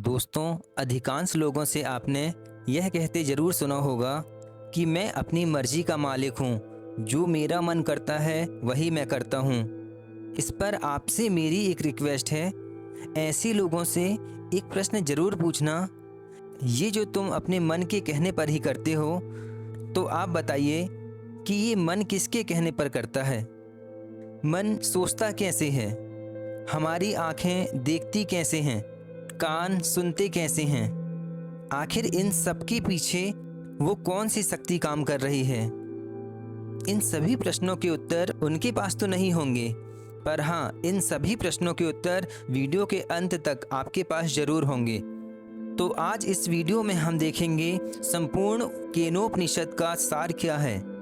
दोस्तों, अधिकांश लोगों से आपने यह कहते ज़रूर सुना होगा कि मैं अपनी मर्जी का मालिक हूँ, जो मेरा मन करता है वही मैं करता हूँ। इस पर आपसे मेरी एक रिक्वेस्ट है, ऐसे लोगों से एक प्रश्न ज़रूर पूछना, ये जो तुम अपने मन के कहने पर ही करते हो, तो आप बताइए कि ये मन किसके कहने पर करता है? मन सोचता कैसे है? हमारी आँखें देखती कैसे हैं? कान सुनते कैसे हैं? आखिर इन सब के पीछे वो कौन सी शक्ति काम कर रही है? इन सभी प्रश्नों के उत्तर उनके पास तो नहीं होंगे, पर हाँ, इन सभी प्रश्नों के उत्तर वीडियो के अंत तक आपके पास ज़रूर होंगे। तो आज इस वीडियो में हम देखेंगे संपूर्ण केनोपनिषद का सार क्या है।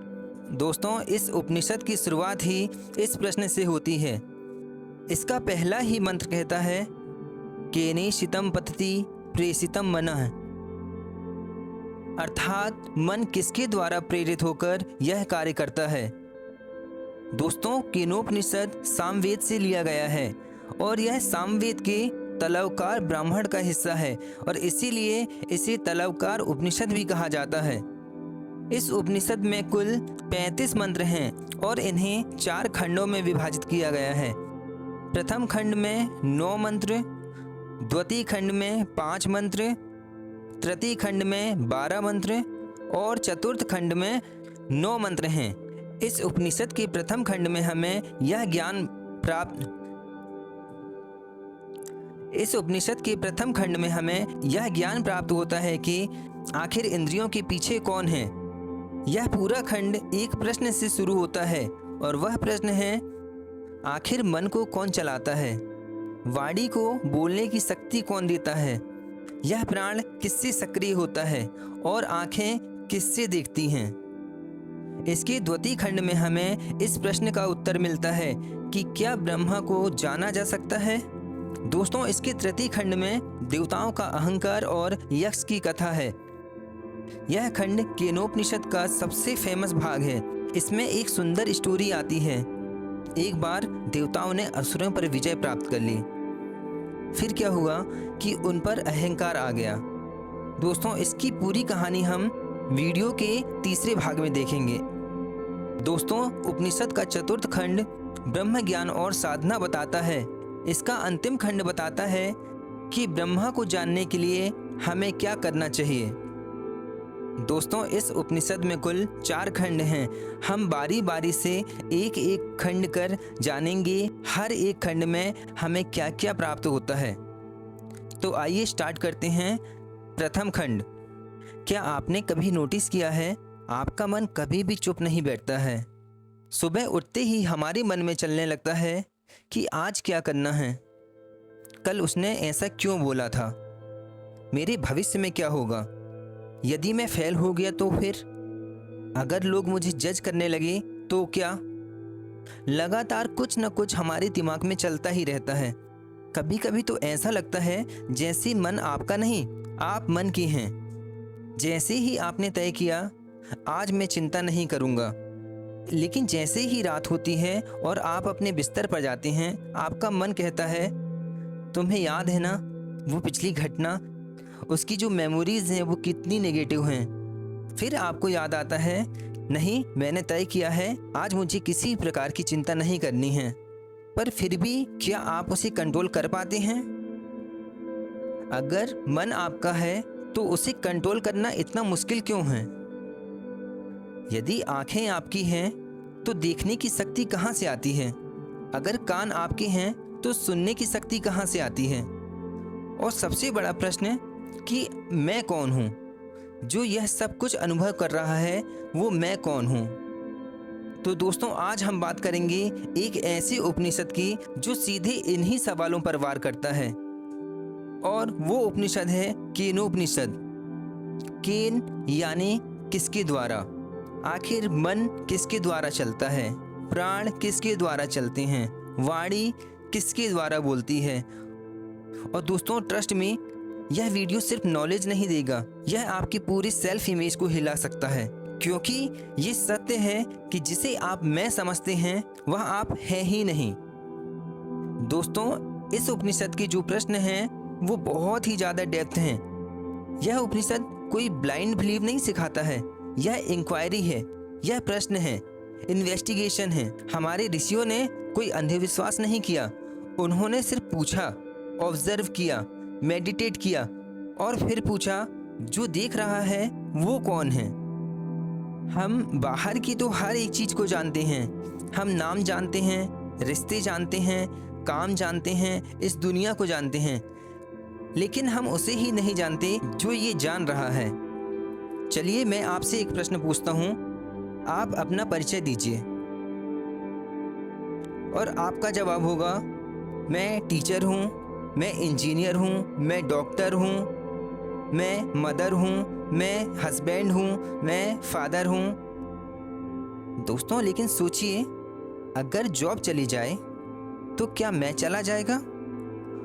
दोस्तों, इस उपनिषद की शुरुआत ही इस प्रश्न से होती है। इसका पहला ही मंत्र कहता है, केनेशितं पतति प्रेषितं मनः, अर्थात मन किसके द्वारा प्रेरित होकर यह कार्य करता है। दोस्तों, केनोपनिषद सामवेद से लिया गया है और यह सामवेद के तलवकार ब्राह्मण का हिस्सा है और इसीलिए इसे तलवकार उपनिषद भी कहा जाता है। इस उपनिषद में कुल 35 मंत्र हैं और इन्हें 4 खंडों में विभाजित किया गया है। प्रथम खंड में 9 मंत्र, द्वितीय खंड में 5 मंत्र, तृतीय खंड में 12 मंत्र और चतुर्थ खंड में 9 मंत्र हैं। इस उपनिषद के प्रथम खंड में हमें यह ज्ञान प्राप्त होता है कि आखिर इंद्रियों के पीछे कौन है। यह पूरा खंड एक प्रश्न से शुरू होता है और वह प्रश्न है, आखिर मन को कौन चलाता है? वाणी को बोलने की शक्ति कौन देता है? यह प्राण किससे सक्रिय होता है और आंखें किससे देखती हैं? इसके द्वितीय खंड में हमें इस प्रश्न का उत्तर मिलता है कि क्या ब्रह्मा को जाना जा सकता है? दोस्तों, इसके तृतीय खंड में देवताओं का अहंकार और यक्ष की कथा है। यह खंड केनोपनिषद का सबसे फेमस भाग है। इसमें एक सुंदर स्टोरी आती है। एक बार देवताओं ने असुरों पर विजय प्राप्त कर ली। फिर क्या हुआ कि उन पर अहंकार आ गया। दोस्तों, इसकी पूरी कहानी हम वीडियो के तीसरे भाग में देखेंगे। दोस्तों, उपनिषद का चतुर्थ खंड ब्रह्म ज्ञान और साधना बताता है। इसका अंतिम खंड बताता है कि ब्रह्मा को जानने के लिए हमें क्या करना चाहिए। दोस्तों, इस उपनिषद में कुल 4 खंड हैं। हम बारी बारी से एक एक खंड कर जानेंगे हर एक खंड में हमें क्या क्या प्राप्त होता है। तो आइए स्टार्ट करते हैं। प्रथम खंड। क्या आपने कभी नोटिस किया है, आपका मन कभी भी चुप नहीं बैठता है। सुबह उठते ही हमारे मन में चलने लगता है कि आज क्या करना है, कल उसने ऐसा क्यों बोला था, मेरे भविष्य में क्या होगा, यदि मैं फेल हो गया तो फिर, अगर लोग मुझे जज करने लगे तो क्या। लगातार कुछ न कुछ हमारे दिमाग में चलता ही रहता है। कभी कभी तो ऐसा लगता है जैसे मन आपका नहीं, आप मन की हैं। जैसे ही आपने तय किया आज मैं चिंता नहीं करूँगा, लेकिन जैसे ही रात होती है और आप अपने बिस्तर पर जाते हैं, आपका मन कहता है, तुम्हें याद है ना वो पिछली घटना, उसकी जो मेमोरीज हैं वो कितनी नेगेटिव हैं। फिर आपको याद आता है, नहीं, मैंने तय किया है आज मुझे किसी प्रकार की चिंता नहीं करनी है। पर फिर भी क्या आप उसे कंट्रोल कर पाते हैं? अगर मन आपका है तो उसे कंट्रोल करना इतना मुश्किल क्यों है? यदि आंखें आपकी हैं तो देखने की शक्ति कहाँ से आती है? अगर कान आपके हैं तो सुनने की शक्ति कहाँ से आती है? और सबसे बड़ा प्रश्न कि मैं कौन हूँ? जो यह सब कुछ अनुभव कर रहा है वो मैं कौन हूँ? तो दोस्तों, आज हम बात करेंगे एक ऐसे उपनिषद की जो सीधे इन्हीं सवालों पर वार करता है, और वो उपनिषद है केनोपनिषद। केन यानी किसके द्वारा। आखिर मन किसके द्वारा चलता है? प्राण किसके द्वारा चलते हैं? वाणी किसके द्वारा बोलती है? और दोस्तों, ट्रस्ट में यह वीडियो सिर्फ नॉलेज नहीं देगा, यह आपकी पूरी सेल्फ इमेज को हिला सकता है, क्योंकि ये सत्य है कि जिसे आप मैं समझते हैं वह आप है ही नहीं। दोस्तों, इस उपनिषद के जो प्रश्न हैं वो बहुत ही ज़्यादा डेप्थ हैं। यह उपनिषद कोई ब्लाइंड बिलीव नहीं सिखाता है, यह इंक्वायरी है, यह प्रश्न है, इन्वेस्टिगेशन है। हमारे ऋषियों ने कोई अंधविश्वास नहीं किया, उन्होंने सिर्फ पूछा, ऑब्जर्व किया, मेडिटेट किया और फिर पूछा जो देख रहा है वो कौन है। हम बाहर की तो हर एक चीज़ को जानते हैं, हम नाम जानते हैं, रिश्ते जानते हैं, काम जानते हैं, इस दुनिया को जानते हैं, लेकिन हम उसे ही नहीं जानते जो ये जान रहा है। चलिए मैं आपसे एक प्रश्न पूछता हूँ, आप अपना परिचय दीजिए और आपका जवाब होगा मैं टीचर हूँ, मैं इंजीनियर हूँ, मैं डॉक्टर हूँ, मैं मदर हूँ, मैं हस्बैंड हूँ, मैं फादर हूँ। दोस्तों लेकिन सोचिए, अगर जॉब चली जाए तो क्या मैं चला जाएगा?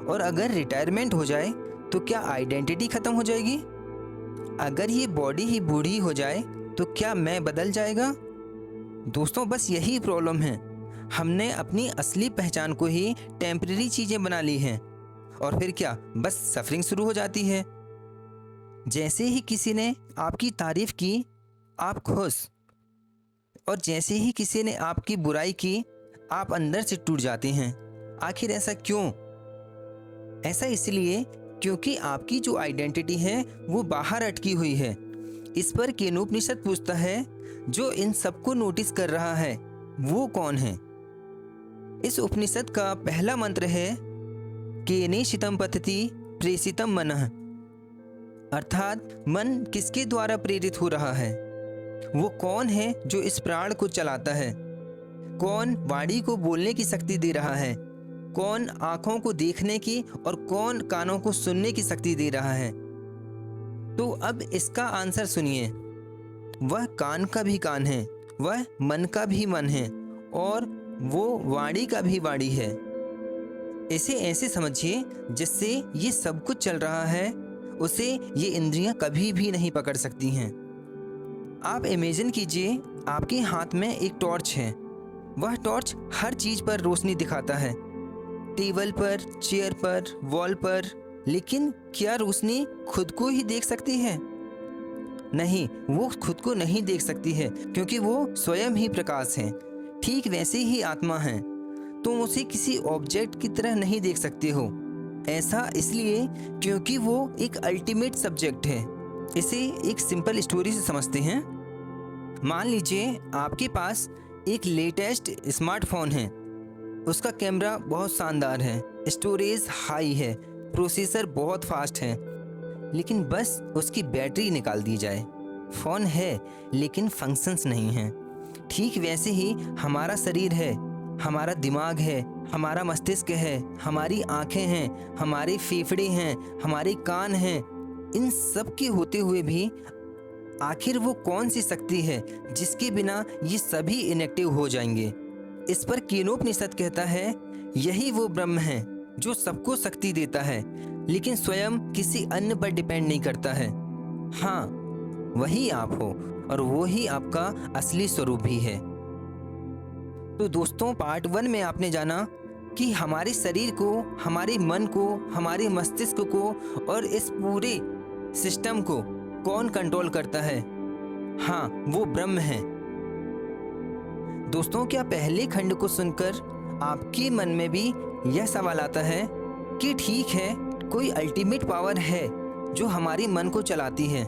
और अगर रिटायरमेंट हो जाए तो क्या आइडेंटिटी खत्म हो जाएगी? अगर ये बॉडी ही बूढ़ी हो जाए तो क्या मैं बदल जाएगा? दोस्तों बस यही प्रॉब्लम है, हमने अपनी असली पहचान को ही टेम्परेरी चीज़ें बना ली हैं और फिर क्या, बस सफरिंग शुरू हो जाती है। जैसे ही किसी ने आपकी तारीफ की आप खुश, और जैसे ही किसी ने आपकी बुराई की आप अंदर से टूट जाते हैं। आखिर ऐसा क्यों? ऐसा इसलिए क्योंकि आपकी जो आइडेंटिटी है वो बाहर अटकी हुई है। इस पर केनोपनिषद पूछता है, जो इन सबको नोटिस कर रहा है वो कौन है? इस उपनिषद का पहला मंत्र है केनेशितम पतति प्रेषितम मनः, अर्थात मन किसके द्वारा प्रेरित हो रहा है, वो कौन है जो इस प्राण को चलाता है, कौन वाणी को बोलने की शक्ति दे रहा है, कौन आंखों को देखने की और कौन कानों को सुनने की शक्ति दे रहा है। तो अब इसका आंसर सुनिए, वह कान का भी कान है, वह मन का भी मन है और वो वाणी का भी वाणी है। इसे ऐसे समझिए जिससे ये सब कुछ चल रहा है उसे ये इंद्रियां कभी भी नहीं पकड़ सकती हैं। आप इमेजिन कीजिए, आपके हाथ में एक टॉर्च है, वह टॉर्च हर चीज़ पर रोशनी दिखाता है, टेबल पर, चेयर पर, वॉल पर, लेकिन क्या रोशनी खुद को ही देख सकती है? नहीं, वो खुद को नहीं देख सकती है क्योंकि वो स्वयं ही प्रकाश है। ठीक वैसे ही आत्मा है, तुम उसे किसी ऑब्जेक्ट की तरह नहीं देख सकते हो। ऐसा इसलिए क्योंकि वो एक अल्टीमेट सब्जेक्ट है। इसे एक सिंपल स्टोरी से समझते हैं। मान लीजिए आपके पास एक लेटेस्ट स्मार्टफोन है, उसका कैमरा बहुत शानदार है, स्टोरेज हाई है, प्रोसेसर बहुत फास्ट है, लेकिन बस उसकी बैटरी निकाल दी जाए। फ़ोन है लेकिन फंक्शंस नहीं हैं। ठीक वैसे ही हमारा शरीर है, हमारा दिमाग है, हमारा मस्तिष्क है, हमारी आँखें हैं, हमारे फेफड़े हैं, हमारे कान हैं। इन सब के होते हुए भी आखिर वो कौन सी शक्ति है जिसके बिना ये सभी इनएक्टिव हो जाएंगे? इस पर केनोपनिषद कहता है, यही वो ब्रह्म है जो सबको शक्ति देता है लेकिन स्वयं किसी अन्य पर डिपेंड नहीं करता है। हाँ, वही आप हो और वो ही आपका असली स्वरूप भी है। तो दोस्तों पार्ट 1 में आपने जाना कि हमारे शरीर को, हमारे मन को, हमारे मस्तिष्क को और इस पूरे सिस्टम को कौन कंट्रोल करता है? हाँ, वो ब्रह्म है। दोस्तों क्या पहले खंड को सुनकर आपके मन में भी यह सवाल आता है कि ठीक है, कोई अल्टीमेट पावर है जो हमारे मन को चलाती है,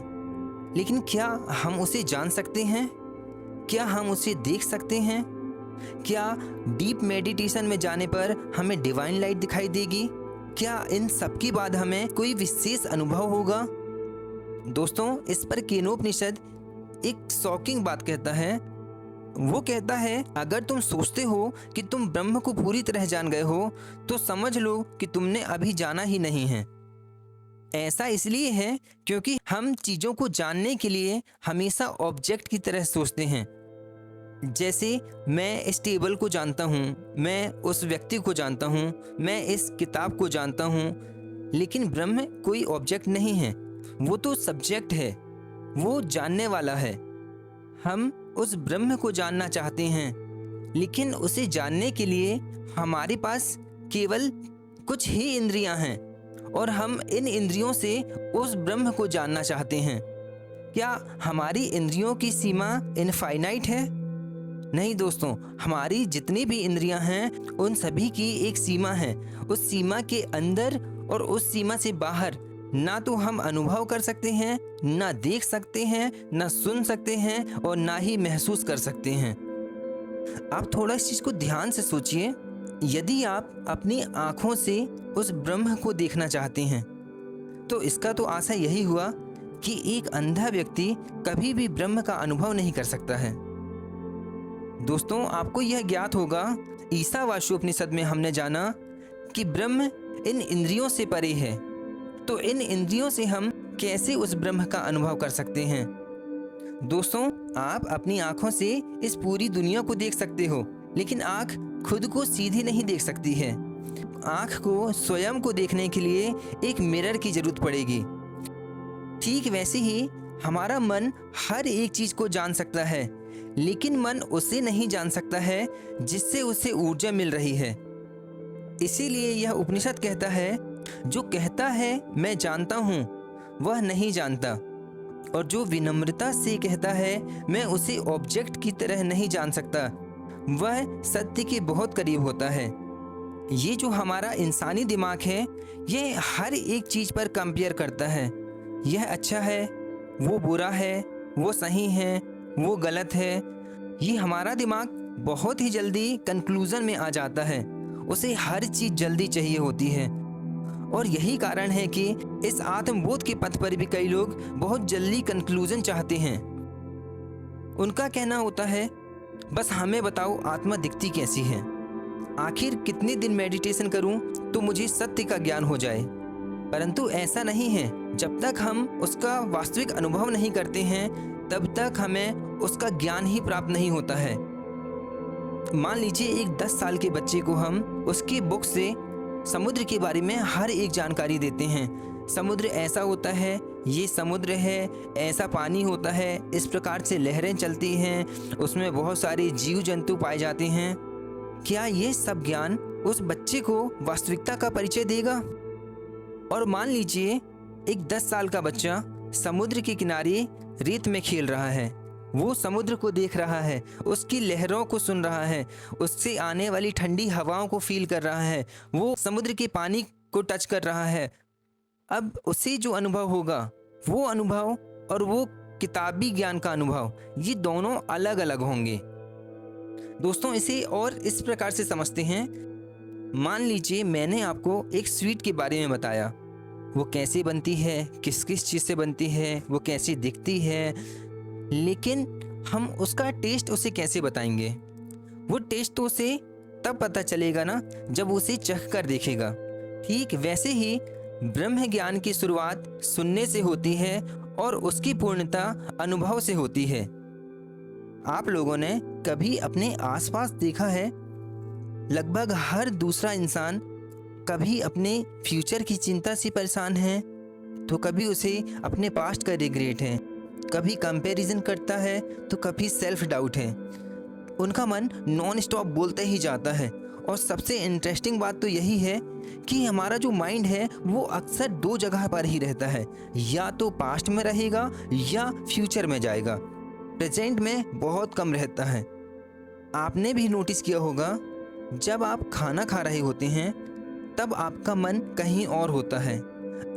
लेकिन क्या हम उसे जान सकते हैं? क्या हम उसे देख सकते हैं? क्या डीप मेडिटेशन में जाने पर हमें डिवाइन लाइट दिखाई देगी? क्या इन सब के बाद हमें कोई विशेष अनुभव होगा? दोस्तों इस पर केनोपनिषद एक शॉकिंग बात कहता है। वो कहता है, अगर तुम सोचते हो कि तुम ब्रह्म को पूरी तरह जान गए हो तो समझ लो कि तुमने अभी जाना ही नहीं है। ऐसा इसलिए है क्योंकि हम चीज़ों को जानने के लिए हमेशा ऑब्जेक्ट की तरह सोचते हैं। जैसे मैं इस टेबल को जानता हूँ, मैं उस व्यक्ति को जानता हूँ, मैं इस किताब को जानता हूँ, लेकिन ब्रह्म कोई ऑब्जेक्ट नहीं है, वो तो सब्जेक्ट है, वो जानने वाला है। हम उस ब्रह्म को जानना चाहते हैं, लेकिन उसे जानने के लिए हमारे पास केवल कुछ ही इंद्रियां हैं और हम इन इंद्रियों से उस ब्रह्म को जानना चाहते हैं। क्या हमारी इंद्रियों की सीमा इनफाइनाइट है? नहीं दोस्तों, हमारी जितनी भी इंद्रियां हैं उन सभी की एक सीमा है। उस सीमा के अंदर और उस सीमा से बाहर ना तो हम अनुभव कर सकते हैं, ना देख सकते हैं, ना सुन सकते हैं और ना ही महसूस कर सकते हैं। आप थोड़ा इस चीज़ को ध्यान से सोचिए। यदि आप अपनी आँखों से उस ब्रह्म को देखना चाहते हैं तो इसका तो आशा यही हुआ कि एक अंधा व्यक्ति कभी भी ब्रह्म का अनुभव नहीं कर सकता है। दोस्तों, आपको यह ज्ञात होगा, ईसावास्योपनिषद में हमने जाना कि ब्रह्म इन इंद्रियों से परे है। तो इन इंद्रियों से हम कैसे उस ब्रह्म का अनुभव कर सकते हैं? दोस्तों, आप अपनी आंखों से इस पूरी दुनिया को देख सकते हो, लेकिन आंख खुद को सीधी नहीं देख सकती है। आंख को स्वयं को देखने के लिए एक मिरर की जरूरत पड़ेगी। ठीक वैसे ही हमारा मन हर एक चीज को जान सकता है, लेकिन मन उसे नहीं जान सकता है जिससे उसे ऊर्जा मिल रही है। इसीलिए यह उपनिषद कहता है, जो कहता है मैं जानता हूँ वह नहीं जानता, और जो विनम्रता से कहता है मैं उसे ऑब्जेक्ट की तरह नहीं जान सकता, वह सत्य के बहुत करीब होता है। ये जो हमारा इंसानी दिमाग है, ये हर एक चीज पर कंपेयर करता है। यह अच्छा है, वो बुरा है, वो सही है, वो गलत है। ये हमारा दिमाग बहुत ही जल्दी कंक्लूजन में आ जाता है। उसे हर चीज जल्दी चाहिए होती है, और यही कारण है कि इस आत्मबोध के पथ पर भी कई लोग बहुत जल्दी कंक्लूजन चाहते हैं। उनका कहना होता है, बस हमें बताओ आत्मा दिखती कैसी है, आखिर कितने दिन मेडिटेशन करूं तो मुझे सत्य का ज्ञान हो जाए। परंतु ऐसा नहीं है। जब तक हम उसका वास्तविक अनुभव नहीं करते हैं तब तक हमें उसका ज्ञान ही प्राप्त नहीं होता है। मान लीजिए एक 10 साल के बच्चे को हम उसकी बुक से समुद्र के बारे में हर एक जानकारी देते हैं। समुद्र ऐसा होता है, ये समुद्र है, ऐसा पानी होता है, इस प्रकार से लहरें चलती हैं, उसमें बहुत सारे जीव जंतु पाए जाते हैं। क्या ये सब ज्ञान उस बच्चे को वास्तविकता का परिचय देगा? और मान लीजिए एक 10 साल का बच्चा समुद्र के किनारे रेत में खेल रहा है, वो समुद्र को देख रहा है, उसकी लहरों को सुन रहा है, उससे आने वाली ठंडी हवाओं को फील कर रहा है, वो समुद्र के पानी को टच कर रहा है। अब उसे जो अनुभव होगा, वो अनुभव और वो किताबी ज्ञान का अनुभव, ये दोनों अलग अलग होंगे। दोस्तों, इसे और इस प्रकार से समझते हैं। मान लीजिए मैंने आपको एक स्वीट के बारे में बताया, वो कैसे बनती है, किस किस चीज़ से बनती है, वो कैसी दिखती है, लेकिन हम उसका टेस्ट उसे कैसे बताएंगे? वो टेस्ट तो उसे तब पता चलेगा ना जब उसे चख कर देखेगा। ठीक वैसे ही ब्रह्म ज्ञान की शुरुआत सुनने से होती है और उसकी पूर्णता अनुभव से होती है। आप लोगों ने कभी अपने आसपास देखा है, लगभग हर दूसरा इंसान कभी अपने फ्यूचर की चिंता से परेशान है, तो कभी उसे अपने पास्ट का रिग्रेट है, कभी कंपैरिजन करता है, तो कभी सेल्फ डाउट है। उनका मन नॉन स्टॉप बोलते ही जाता है। और सबसे इंटरेस्टिंग बात तो यही है कि हमारा जो माइंड है वो अक्सर 2 जगह पर ही रहता है, या तो पास्ट में रहेगा या फ्यूचर में जाएगा, प्रेजेंट में बहुत कम रहता है। आपने भी नोटिस किया होगा, जब आप खाना खा रहे होते हैं तब आपका मन कहीं और होता है।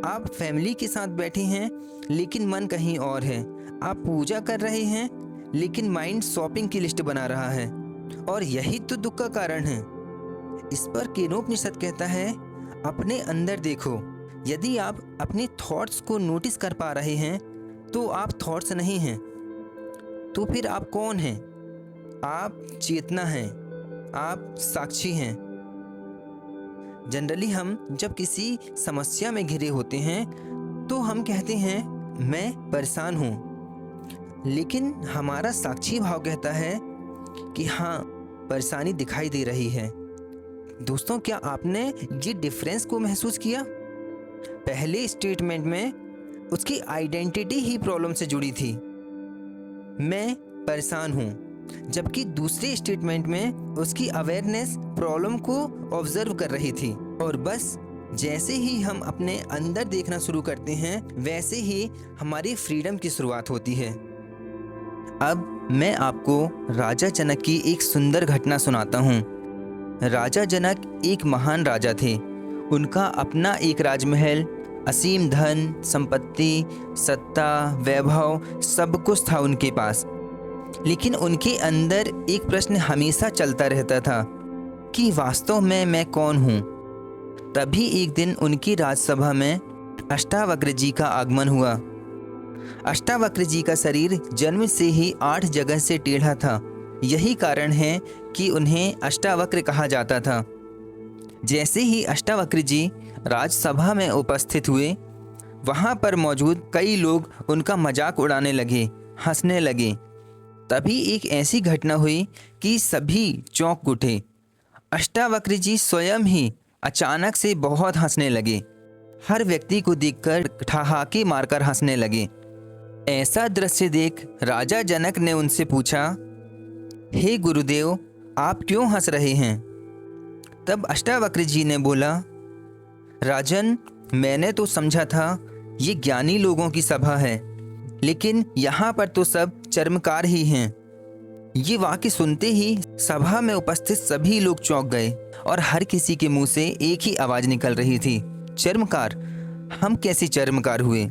आप फैमिली के साथ बैठे हैं लेकिन मन कहीं और है। आप पूजा कर रहे हैं लेकिन माइंड शॉपिंग की लिस्ट बना रहा है, और यही तो दुख का कारण है। इस पर केनोपनिषद कहता है, अपने अंदर देखो। यदि आप अपने थॉट्स को नोटिस कर पा रहे हैं तो आप थॉट्स नहीं हैं, तो फिर आप कौन हैं? आप चेतना हैं, आप साक्षी हैं। जनरली हम जब किसी समस्या में घिरे होते हैं तो हम कहते हैं मैं परेशान हूँ, लेकिन हमारा साक्षी भाव कहता है कि हाँ, परेशानी दिखाई दे रही है। दोस्तों, क्या आपने ये डिफरेंस को महसूस किया? पहले स्टेटमेंट में उसकी आइडेंटिटी ही प्रॉब्लम से जुड़ी थी, मैं परेशान हूँ, जबकि दूसरे स्टेटमेंट में उसकी अवेयरनेस प्रॉब्लम को ऑब्जर्व कर रही थी और बस जैसे ही हम अपने अंदर देखना शुरू करते हैं, वैसे ही हमारी फ्रीडम की शुरुआत होती है। अब मैं आपको राजा जनक की एक सुंदर घटना सुनाता हूँ। राजा जनक एक महान राजा थे। उनका अपना एक राजमहल, असीम धन, संपत्ति, सत्ता, वैभव सब कुछ था उनके पास। लेकिन उनके अंदर एक प्रश्न हमेशा चलता रहता था कि वास्तव में मैं कौन हूँ। तभी एक दिन उनकी राजसभा में अष्टावक्र जी का आगमन हुआ। अष्टावक्र जी का शरीर जन्म से ही 8 जगह से टेढ़ा था। यही कारण है कि उन्हें अष्टावक्र कहा जाता था। जैसे ही अष्टावक्र जी राजसभा में उपस्थित हुए, वहाँ पर मौजूद कई लोग उनका मजाक उड़ाने लगे, हंसने लगे। तभी एक ऐसी घटना हुई कि सभी चौंक उठे। अष्टावक्र जी स्वयं ही अचानक से बहुत हंसने लगे। हर व्यक्ति को देखकर ठहाके मारकर हंसने लगे। ऐसा दृश्य देख राजा जनक ने उनसे पूछा, हे गुरुदेव, आप क्यों हंस रहे हैं? तब अष्टावक्र जी ने बोला, राजन, मैंने तो समझा था ये ज्ञानी लोगों की सभा है, लेकिन यहाँ पर तो सब चर्मकार ही हैं। ये वाक्य सुनते ही सभा में उपस्थित सभी लोग चौंक गए और हर किसी के मुंह से एक ही आवाज निकल रही थी, चर्मकार? हम कैसे चर्मकार हुए?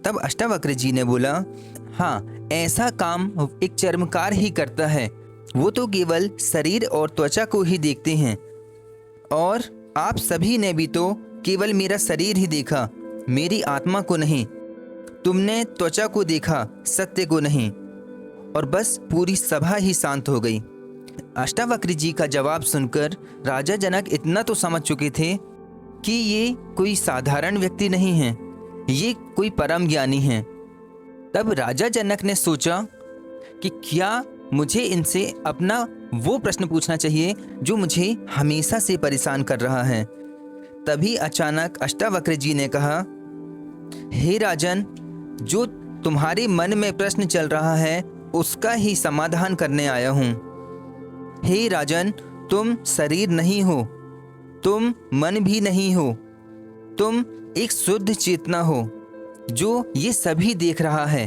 तब अष्टावक्र जी ने बोला, हाँ, ऐसा काम एक चर्मकार ही करता है। वो तो केवल शरीर और त्वचा को ही देखते हैं, और आप सभी ने भी तो केवल मेरा शरीर ही देखा, मेरी आत्मा को नहीं। तुमने त्वचा को देखा, सत्य को नहीं। और बस पूरी सभा ही शांत हो गई। अष्टावक्र जी का जवाब सुनकर राजा जनक इतना तो समझ चुके थे कि ये कोई साधारण व्यक्ति नहीं है, ये कोई परम ज्ञानी हैं। तब राजा जनक ने सोचा कि क्या मुझे इनसे अपना वो प्रश्न पूछना चाहिए जो मुझे हमेशा से परेशान कर रहा है। तभी अचानक अष्टावक्र जी ने कहा, हे राजन, जो तुम्हारे मन में प्रश्न चल रहा है उसका ही समाधान करने आया हूँ। हे राजन, तुम शरीर नहीं हो, तुम मन भी नहीं हो, तुम एक शुद्ध चेतना हो जो ये सभी देख रहा है।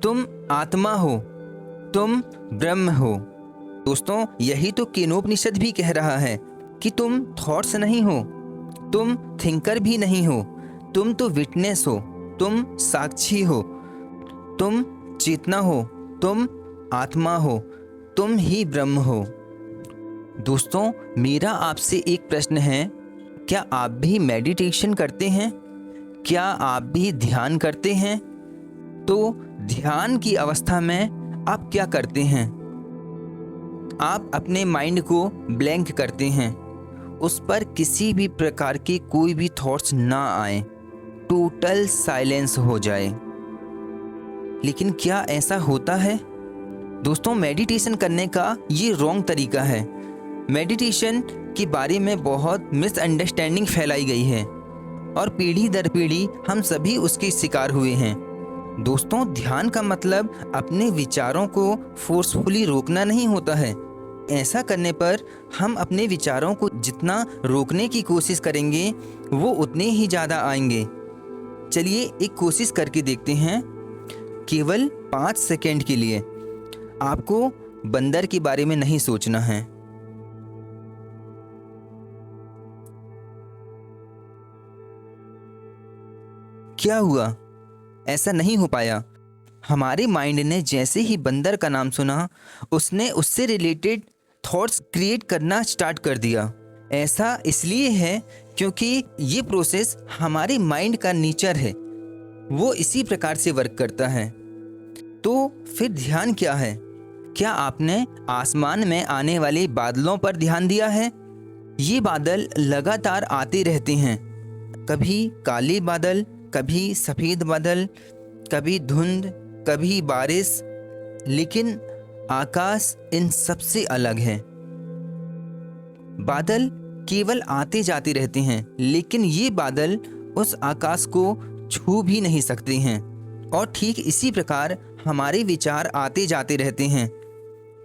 तुम आत्मा हो, तुम ब्रह्म हो। दोस्तों, यही तो केनोपनिषद भी कह रहा है कि तुम थॉट्स नहीं हो, तुम थिंकर भी नहीं हो, तुम तो विटनेस हो, तुम साक्षी हो, तुम चेतना हो, तुम आत्मा हो, तुम ही ब्रह्म हो। दोस्तों, मेरा आपसे एक प्रश्न है, क्या आप भी मेडिटेशन करते हैं? क्या आप भी ध्यान करते हैं? तो ध्यान की अवस्था में आप क्या करते हैं? आप अपने माइंड को ब्लैंक करते हैं, उस पर किसी भी प्रकार के कोई भी थॉट्स ना आए, टोटल साइलेंस हो जाए। लेकिन क्या ऐसा होता है? दोस्तों, मेडिटेशन करने का ये रॉन्ग तरीका है। मेडिटेशन के बारे में बहुत मिसअंडरस्टैंडिंग फैलाई गई है और पीढ़ी दर पीढ़ी हम सभी उसके शिकार हुए हैं। दोस्तों, ध्यान का मतलब अपने विचारों को फोर्सफुली रोकना नहीं होता है। ऐसा करने पर हम अपने विचारों को जितना रोकने की कोशिश करेंगे वो उतने ही ज़्यादा आएंगे। चलिए एक कोशिश करके देखते हैं। केवल 5 सेकंड के लिए आपको बंदर के बारे में नहीं सोचना है। क्या हुआ? ऐसा नहीं हो पाया। हमारे माइंड ने जैसे ही बंदर का नाम सुना, उसने उससे रिलेटेड थॉट्स क्रिएट करना स्टार्ट कर दिया। ऐसा इसलिए है क्योंकि ये प्रोसेस हमारे माइंड का नेचर है, वो इसी प्रकार से वर्क करता है। तो फिर ध्यान क्या है? क्या आपने आसमान में आने वाले बादलों पर ध्यान दिया है? ये बादल लगातार आते रहते हैं, कभी काले बादल, कभी सफ़ेद बादल, कभी धुंध, कभी बारिश, लेकिन आकाश इन सबसे अलग है। बादल केवल आते जाते रहते हैं, लेकिन ये बादल उस आकाश को छू भी नहीं सकते हैं। और ठीक इसी प्रकार हमारे विचार आते जाते रहते हैं।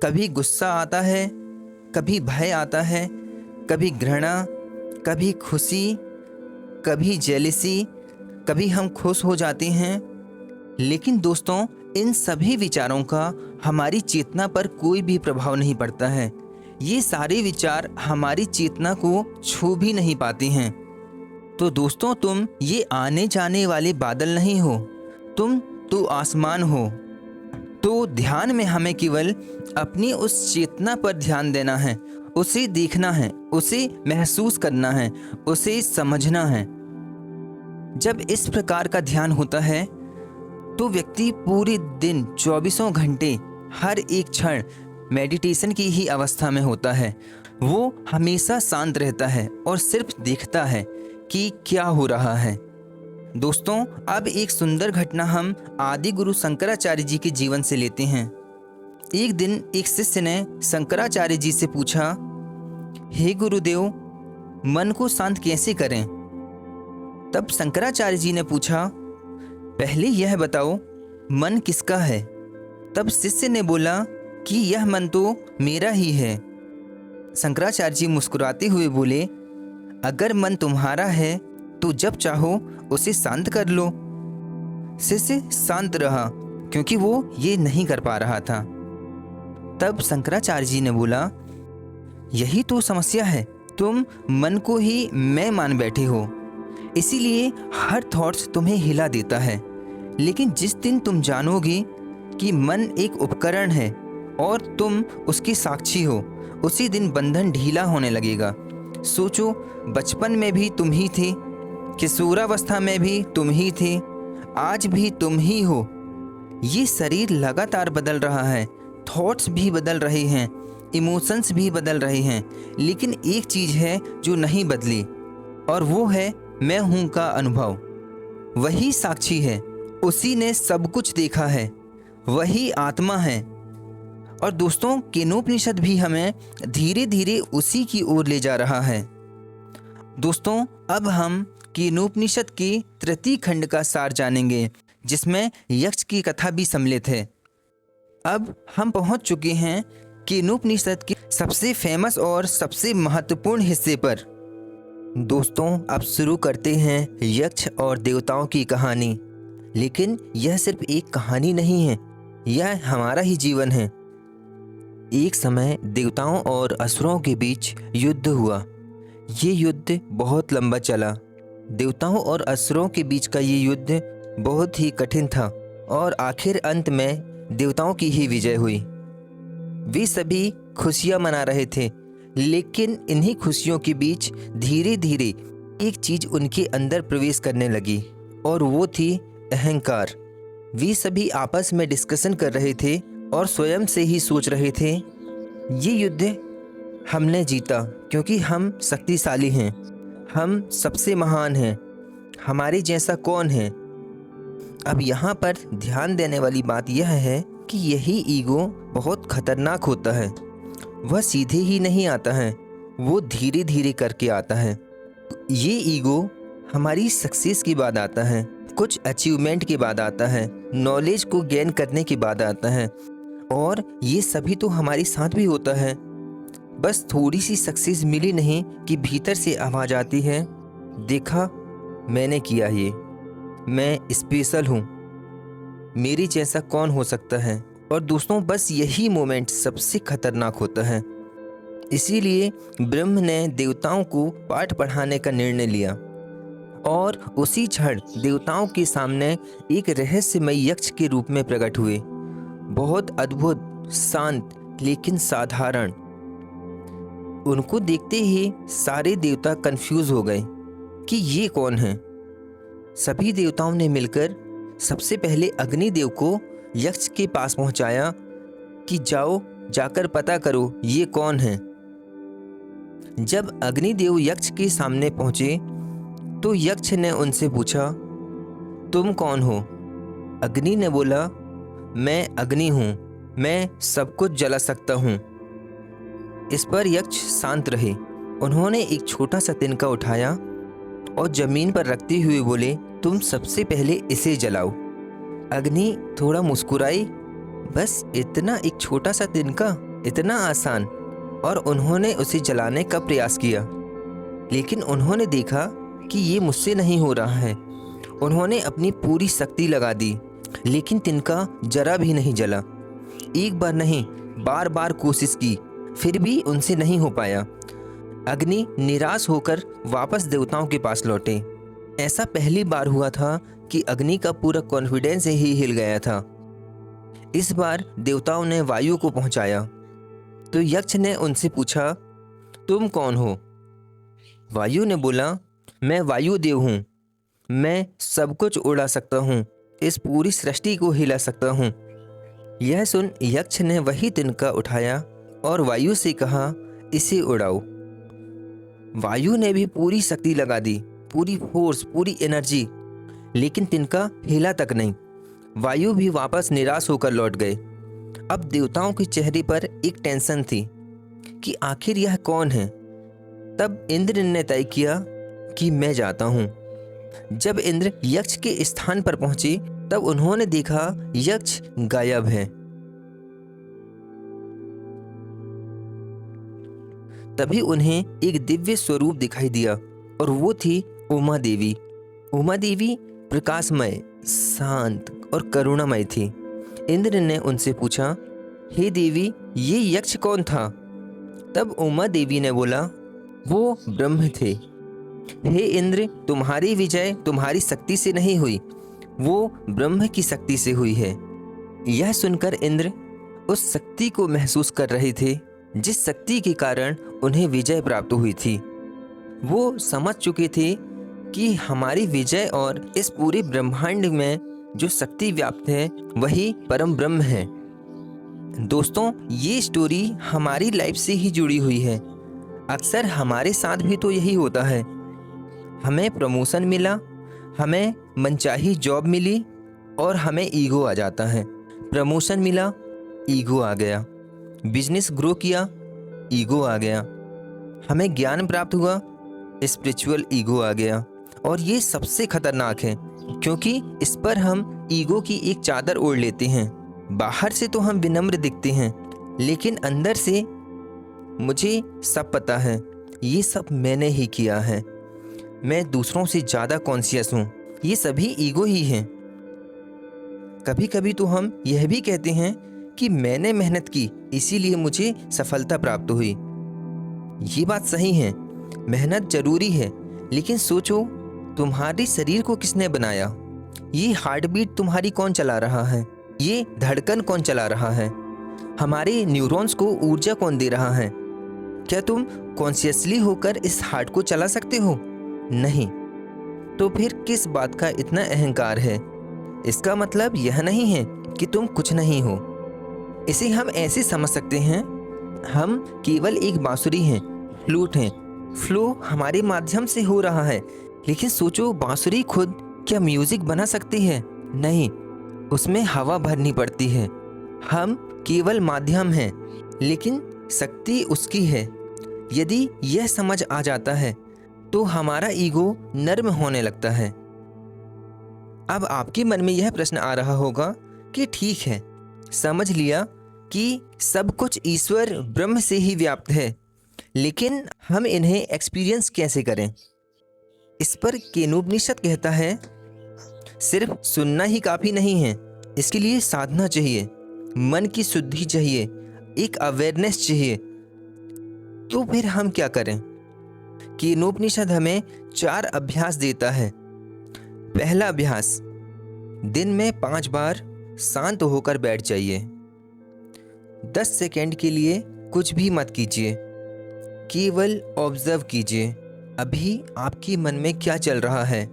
कभी गुस्सा आता है, कभी भय आता है, कभी घृणा, कभी खुशी, कभी जेलिसी, कभी हम खुश हो जाते हैं। लेकिन दोस्तों, इन सभी विचारों का हमारी चेतना पर कोई भी प्रभाव नहीं पड़ता है। ये सारे विचार हमारी चेतना को छू भी नहीं पाते हैं। तो दोस्तों, तुम ये आने जाने वाले बादल नहीं हो, तुम तो आसमान हो। तो ध्यान में हमें केवल अपनी उस चेतना पर ध्यान देना है, उसे देखना है, उसे महसूस करना है, उसे समझना है। जब इस प्रकार का ध्यान होता है तो व्यक्ति पूरे दिन 24 घंटे हर एक क्षण मेडिटेशन की ही अवस्था में होता है। वो हमेशा शांत रहता है और सिर्फ देखता है कि क्या हो रहा है। दोस्तों, अब एक सुंदर घटना हम आदि गुरु शंकराचार्य जी के जीवन से लेते हैं। एक दिन एक शिष्य ने शंकराचार्य जी से पूछा, हे गुरुदेव, मन को शांत कैसे करें? तब शंकराचार्य जी ने पूछा, पहले यह बताओ, मन किसका है? तब शिष्य ने बोला कि यह मन तो मेरा ही है। शंकराचार्य जी मुस्कुराते हुए बोले, अगर मन तुम्हारा है तो जब चाहो उसे शांत कर लो। शिष्य शांत रहा क्योंकि वो ये नहीं कर पा रहा था। तब शंकराचार्य जी ने बोला, यही तो समस्या है, तुम मन को ही मैं मान बैठे हो, इसीलिए हर थॉट्स तुम्हें हिला देता है। लेकिन जिस दिन तुम जानोगे कि मन एक उपकरण है और तुम उसके साक्षी हो, उसी दिन बंधन ढीला होने लगेगा। सोचो, बचपन में भी तुम ही थे, किशोरावस्था में भी तुम ही थे, आज भी तुम ही हो। ये शरीर लगातार बदल रहा है, थॉट्स भी बदल रहे हैं, इमोशंस भी बदल रहे हैं, लेकिन एक चीज़ है जो नहीं बदली, और वो है मैं हूँ का अनुभव। वही साक्षी है, उसी ने सब कुछ देखा है, वही आत्मा है। और दोस्तों, केनोपनिषद भी हमें धीरे धीरे उसी की ओर ले जा रहा है। दोस्तों, अब हम केनोपनिषद के तृतीय खंड का सार जानेंगे, जिसमें यक्ष की कथा भी सम्मिलित है। अब हम पहुंच चुके हैं केनोपनिषद के सबसे फेमस और सबसे महत्वपूर्ण हिस्से पर। दोस्तों, अब शुरू करते हैं यक्ष और देवताओं की कहानी। लेकिन यह सिर्फ एक कहानी नहीं है, यह हमारा ही जीवन है। एक समय देवताओं और असुरों के बीच युद्ध हुआ। ये युद्ध बहुत लंबा चला। देवताओं और असुरों के बीच का ये युद्ध बहुत ही कठिन था और आखिर अंत में देवताओं की ही विजय हुई। वे सभी खुशियां मना रहे थे, लेकिन इन्हीं खुशियों के बीच धीरे धीरे एक चीज उनके अंदर प्रवेश करने लगी, और वो थी अहंकार। वे सभी आपस में डिस्कशन कर रहे थे और स्वयं से ही सोच रहे थे, ये युद्ध हमने जीता क्योंकि हम शक्तिशाली हैं, हम सबसे महान हैं, हमारे जैसा कौन है। अब यहाँ पर ध्यान देने वाली बात यह है कि यही ईगो बहुत खतरनाक होता है। वह सीधे ही नहीं आता है, वो धीरे धीरे करके आता है। ये ईगो हमारी सक्सेस के बाद आता है, कुछ अचीवमेंट के बाद आता है, नॉलेज को गेन करने के बाद आता है, और ये सभी तो हमारे साथ भी होता है। बस थोड़ी सी सक्सेस मिली नहीं कि भीतर से आवाज़ आती है, देखा मैंने किया ये, मैं स्पेशल हूँ, मेरी जैसा कौन हो सकता है। और दोस्तों, बस यही मोमेंट सबसे खतरनाक होता है। इसीलिए ब्रह्म ने देवताओं को पाठ पढ़ाने का निर्णय लिया, और उसी क्षण देवताओं के सामने एक रहस्यमय यक्ष के रूप में प्रकट हुए। बहुत अद्भुत, शांत लेकिन साधारण। उनको देखते ही सारे देवता कंफ्यूज हो गए कि ये कौन है। सभी देवताओं ने मिलकर सबसे पहले अग्निदेव को यक्ष के पास पहुंचाया कि जाओ, जाकर पता करो ये कौन है। जब अग्निदेव यक्ष के सामने पहुंचे तो यक्ष ने उनसे पूछा, तुम कौन हो? अग्नि ने बोला, मैं अग्नि हूँ, मैं सब कुछ जला सकता हूँ। इस पर यक्ष शांत रहे। उन्होंने एक छोटा सा तिनका उठाया और जमीन पर रखते हुए बोले, तुम सबसे पहले इसे जलाओ। अग्नि थोड़ा मुस्कुराई, बस इतना एक छोटा सा तिनका, इतना आसान। और उन्होंने उसे जलाने का प्रयास किया, लेकिन उन्होंने देखा कि ये मुझसे नहीं हो रहा है। उन्होंने अपनी पूरी शक्ति लगा दी, लेकिन तिनका जरा भी नहीं जला। एक बार नहीं, बार बार कोशिश की, फिर भी उनसे नहीं हो पाया। अग्नि निराश होकर वापस देवताओं के पास लौटे। ऐसा पहली बार हुआ था कि अग्नि का पूरा कॉन्फिडेंस ही हिल गया था। इस बार देवताओं ने वायु को पहुंचाया, तो यक्ष ने उनसे पूछा, तुम कौन हो? वायु ने बोला, मैं वायु देव हूँ। मैं सब कुछ उड़ा सकता हूँ, इस पूरी सृष्टि को हिला सकता हूँ। यह सुन यक्ष ने वही तिनका उठाया और वायु से कहा, इसे उड़ाओ। वायु ने भी पूरी शक्ति लगा दी, पूरी फोर्स, पूरी एनर्जी, लेकिन तिनका हिला तक नहीं। वायु भी वापस निराश होकर लौट गए। अब देवताओं के चेहरे पर एक टेंशन थी कि आखिर यह कौन है। तब इंद्र ने तय किया कि मैं जाता हूँ। जब इंद्र यक्ष के स्थान पर पहुंचे, तब उन्होंने देखा यक्ष गायब है। तभी उन्हें एक दिव्य स्वरूप दिखाई दिया और वो थी उमा देवी। उमा देवी प्रकाशमय, शांत और करुणामय थी। इंद्र ने उनसे पूछा, हे देवी, ये यक्ष कौन था? तब उमा देवी ने बोला, वो ब्रह्म थे। हे इंद्र, तुम्हारी विजय तुम्हारी शक्ति से नहीं हुई, वो ब्रह्म की शक्ति से हुई है। यह सुनकर इंद्र उस शक्ति को महसूस कर रहे थे जिस शक्ति के कारण उन्हें विजय प्राप्त हुई थी। वो समझ चुके थे कि हमारी विजय और इस पूरे ब्रह्मांड में जो शक्ति व्याप्त है वही परम ब्रह्म है। दोस्तों, ये स्टोरी हमारी लाइफ से ही जुड़ी हुई है। अक्सर हमारे साथ भी तो यही होता है। हमें प्रमोशन मिला, हमें मनचाही जॉब मिली और हमें ईगो आ जाता है। प्रमोशन मिला, ईगो आ गया। बिजनेस ग्रो किया, ईगो आ गया। हमें ज्ञान प्राप्त हुआ, स्पिरिचुअल ईगो आ गया। और ये सबसे खतरनाक है, क्योंकि इस पर हम ईगो की एक चादर ओढ़ लेते हैं। बाहर से तो हम विनम्र दिखते हैं, लेकिन अंदर से मुझे सब पता है, ये सब मैंने ही किया है। मैं दूसरों से ज़्यादा कॉन्शियस हूँ। ये सभी ईगो ही हैं। कभी कभी तो हम यह भी कहते हैं कि मैंने मेहनत की, इसीलिए मुझे सफलता प्राप्त हुई। ये बात सही है, मेहनत जरूरी है, लेकिन सोचो, तुम्हारे शरीर को किसने बनाया? ये हार्ट बीट तुम्हारी कौन चला रहा है? ये धड़कन कौन चला रहा है? हमारे न्यूरॉन्स को ऊर्जा कौन दे रहा है? क्या तुम कॉन्शियसली होकर इस हार्ट को चला सकते हो? नहीं। तो फिर किस बात का इतना अहंकार है? इसका मतलब यह नहीं है कि तुम कुछ नहीं हो। इसे हम ऐसे समझ सकते हैं, हम केवल एक बांसुरी हैं, फ्लूट हैं। फ्लो हमारे माध्यम से हो रहा है, लेकिन सोचो, बांसुरी खुद क्या म्यूजिक बना सकती है? नहीं, उसमें हवा भरनी पड़ती है। हम केवल माध्यम हैं, लेकिन शक्ति उसकी है। यदि यह समझ आ जाता है तो हमारा ईगो नर्म होने लगता है। अब आपके मन में यह प्रश्न आ रहा होगा कि ठीक है, समझ लिया कि सब कुछ ईश्वर ब्रह्म से ही व्याप्त है, लेकिन हम इन्हें एक्सपीरियंस कैसे करें? इस पर केनोपनिषद कहता है, सिर्फ सुनना ही काफ़ी नहीं है, इसके लिए साधना चाहिए, मन की शुद्धि चाहिए, एक अवेयरनेस चाहिए। तो फिर हम क्या करें? केनोपनिषद हमें 4 अभ्यास देता है। पहला अभ्यास, दिन में 5 बार शांत होकर बैठ जाइए। 10 सेकेंड के लिए कुछ भी मत कीजिए, केवल ऑब्जर्व कीजिए अभी आपके मन में क्या चल रहा है।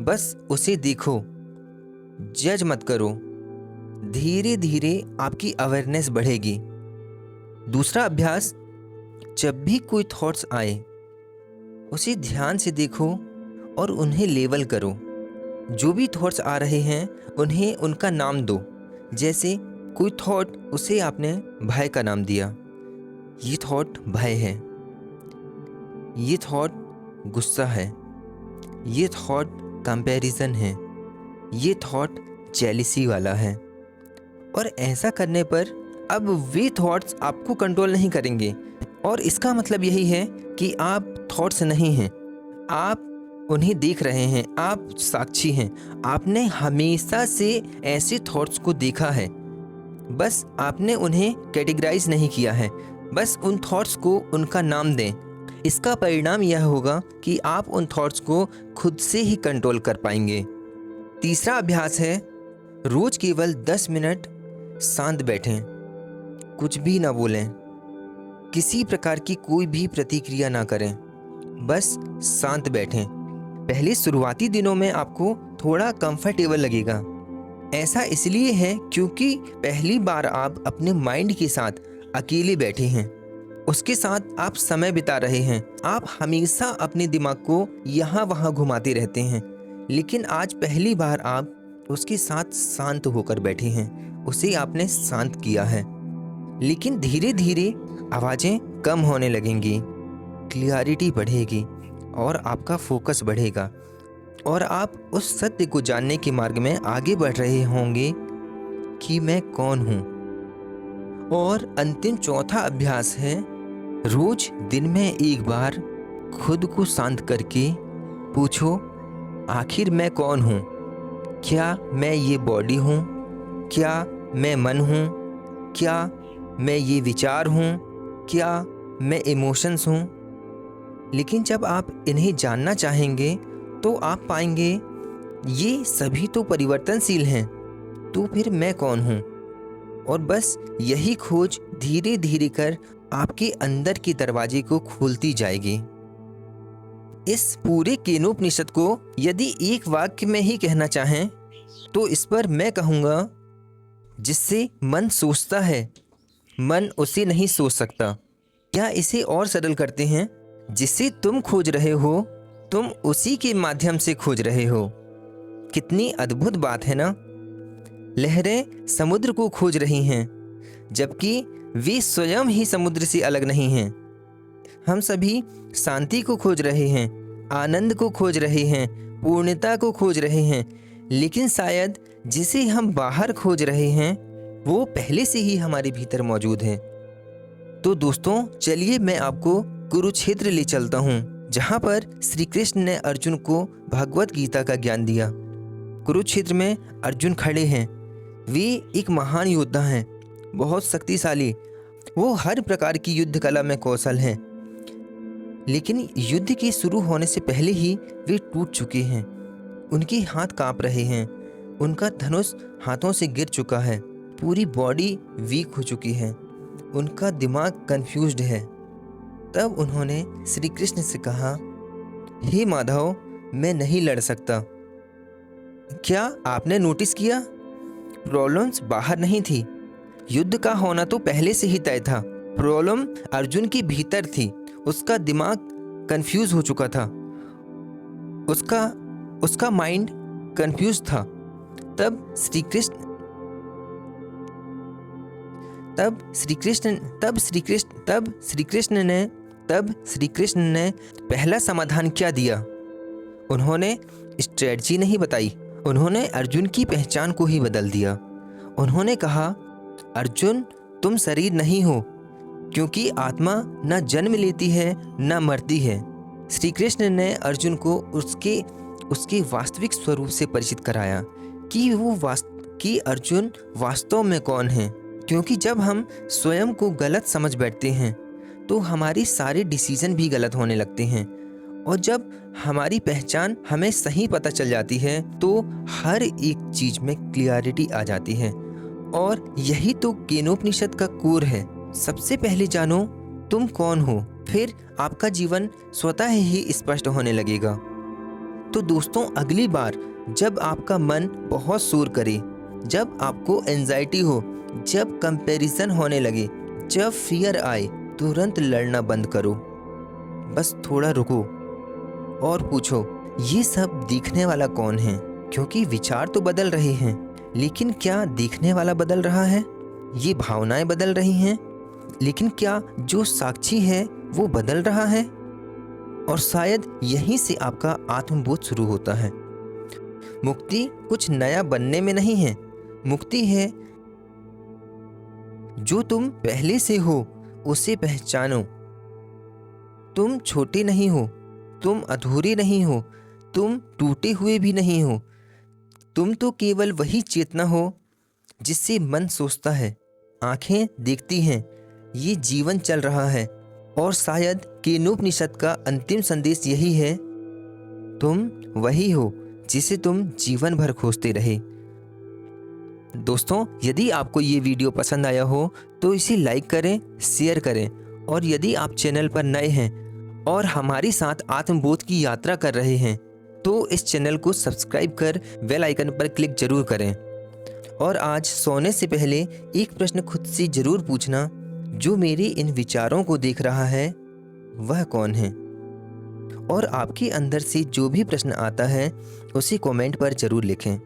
बस उसे देखो, जज मत करो। धीरे धीरे आपकी अवेयरनेस बढ़ेगी। दूसरा अभ्यास, जब भी कोई थॉट्स आए उसे ध्यान से देखो और उन्हें लेबल करो। जो भी थॉट्स आ रहे हैं उन्हें उनका नाम दो। जैसे कोई थॉट, उसे आपने भय का नाम दिया, ये थॉट भय है, ये थॉट गुस्सा है, ये थॉट कंपैरिजन है, ये थॉट जेलिसी वाला है। और ऐसा करने पर अब वे थॉट्स आपको कंट्रोल नहीं करेंगे। और इसका मतलब यही है कि आप थॉट्स नहीं हैं, आप उन्हें देख रहे हैं, आप साक्षी हैं। आपने हमेशा से ऐसे थॉट्स को देखा है, बस आपने उन्हें कैटेगराइज नहीं किया है। बस उन थॉट्स को उनका नाम दें। इसका परिणाम यह होगा कि आप उन थॉट्स को खुद से ही कंट्रोल कर पाएंगे। तीसरा अभ्यास है, रोज केवल 10 मिनट शांत बैठें, कुछ भी ना बोलें, किसी प्रकार की कोई भी प्रतिक्रिया ना करें, बस शांत बैठें। पहले शुरुआती दिनों में आपको थोड़ा कंफर्टेबल लगेगा। ऐसा इसलिए है क्योंकि पहली बार आप अपने माइंड के साथ अकेले बैठे हैं, उसके साथ आप समय बिता रहे हैं। आप हमेशा अपने दिमाग को यहाँ वहाँ घुमाते रहते हैं, लेकिन आज पहली बार आप उसके साथ शांत होकर बैठे हैं, उसे आपने शांत किया है। लेकिन धीरे धीरे आवाज़ें कम होने लगेंगी, क्लियरिटी बढ़ेगी और आपका फोकस बढ़ेगा और आप उस सत्य को जानने के मार्ग में आगे बढ़ रहे होंगे कि मैं कौन हूँ। और अंतिम चौथा अभ्यास है, रोज दिन में एक बार खुद को शांत करके पूछो, आखिर मैं कौन हूँ? क्या मैं ये बॉडी हूँ? क्या मैं मन हूँ? क्या मैं ये विचार हूँ? क्या मैं इमोशंस हूँ? लेकिन जब आप इन्हें जानना चाहेंगे तो आप पाएंगे ये सभी तो परिवर्तनशील हैं, तो फिर मैं कौन हूँ? और बस यही खोज धीरे धीरे कर आपके अंदर के दरवाजे को खोलती जाएगी। इस पूरे केनोपनिषद को यदि एक वाक्य में ही कहना चाहें तो इस पर मैं कहूँगा, जिससे मन सोचता है, मन उसे नहीं सोच सकता। या इसे और सरल करते हैं, जिसे तुम खोज रहे हो तुम उसी के माध्यम से खोज रहे हो। कितनी अद्भुत बात है ना। लहरें समुद्र को खोज रही हैं, जबकि वे स्वयं ही समुद्र से अलग नहीं हैं। हम सभी शांति को खोज रहे हैं, आनंद को खोज रहे हैं, पूर्णता को खोज रहे हैं, लेकिन शायद जिसे हम बाहर खोज रहे हैं वो पहले से ही हमारे भीतर मौजूद है। तो दोस्तों, चलिए मैं आपको कुरुक्षेत्र ले चलता हूँ, जहाँ पर श्री कृष्ण ने अर्जुन को भगवत गीता का ज्ञान दिया। कुरुक्षेत्र में अर्जुन खड़े हैं। वे एक महान योद्धा हैं, बहुत शक्तिशाली। वो हर प्रकार की युद्ध कला में कौशल हैं, लेकिन युद्ध के शुरू होने से पहले ही वे टूट चुके हैं। उनके हाथ कांप रहे हैं, उनका धनुष हाथों से गिर चुका है, पूरी बॉडी वीक हो चुकी है, उनका दिमाग कंफ्यूज्ड है। तब उन्होंने श्री कृष्ण से कहा, हे माधव, मैं नहीं लड़ सकता। क्या आपने नोटिस किया? प्रॉब्लम्स बाहर नहीं थी, युद्ध का होना तो पहले से ही तय था। प्रॉब्लम अर्जुन के भीतर थी, उसका दिमाग कंफ्यूज हो चुका था, उसका माइंड कंफ्यूज था। तब श्री कृष्ण ने पहला समाधान क्या दिया? उन्होंने स्ट्रेटजी नहीं बताई, उन्होंने अर्जुन की पहचान को ही बदल दिया। उन्होंने कहा, अर्जुन, तुम शरीर नहीं हो, क्योंकि आत्मा न जन्म लेती है न मरती है। श्री कृष्ण ने अर्जुन को उसके वास्तविक स्वरूप से परिचित कराया कि अर्जुन वास्तव में कौन है। क्योंकि जब हम स्वयं को गलत समझ बैठते हैं तो हमारी सारे डिसीजन भी गलत होने लगते हैं, और जब हमारी पहचान हमें सही पता चल जाती है तो हर एक चीज में क्लियरिटी आ जाती है। और यही तो केनोपनिषद का कोर है। सबसे पहले जानो तुम कौन हो, फिर आपका जीवन स्वतः ही स्पष्ट होने लगेगा। तो दोस्तों, अगली बार जब आपका मन बहुत शोर करे, जब आपको एंजाइटी हो, जब कंपैरिजन होने लगे, जब फियर आए, तुरंत लड़ना बंद करो। बस थोड़ा रुको और पूछो, ये सब देखने वाला कौन है? क्योंकि विचार तो बदल रहे हैं, लेकिन क्या देखने वाला बदल रहा है? ये भावनाएं बदल रही हैं, लेकिन क्या जो साक्षी है वो बदल रहा है? और शायद यहीं से आपका आत्मबोध शुरू होता है। मुक्ति कुछ नया बनने में नहीं है, मुक्ति है जो तुम पहले से हो उसे पहचानो। तुम छोटे नहीं हो, तुम अधूरे नहीं हो, तुम टूटे हुए भी नहीं हो। तुम तो केवल वही चेतना हो जिससे मन सोचता है, आंखें देखती हैं, ये जीवन चल रहा है। और शायद केनोपनिषद का अंतिम संदेश यही है, तुम वही हो जिसे तुम जीवन भर खोजते रहे। दोस्तों, यदि आपको ये वीडियो पसंद आया हो तो इसे लाइक करें, शेयर करें, और यदि आप चैनल पर नए हैं और हमारे साथ आत्मबोध की यात्रा कर रहे हैं तो इस चैनल को सब्सक्राइब कर बेल आइकन पर क्लिक जरूर करें। और आज सोने से पहले एक प्रश्न खुद से जरूर पूछना, जो मेरे इन विचारों को देख रहा है वह कौन है? और आपके अंदर से जो भी प्रश्न आता है उसे कमेंट पर जरूर लिखें।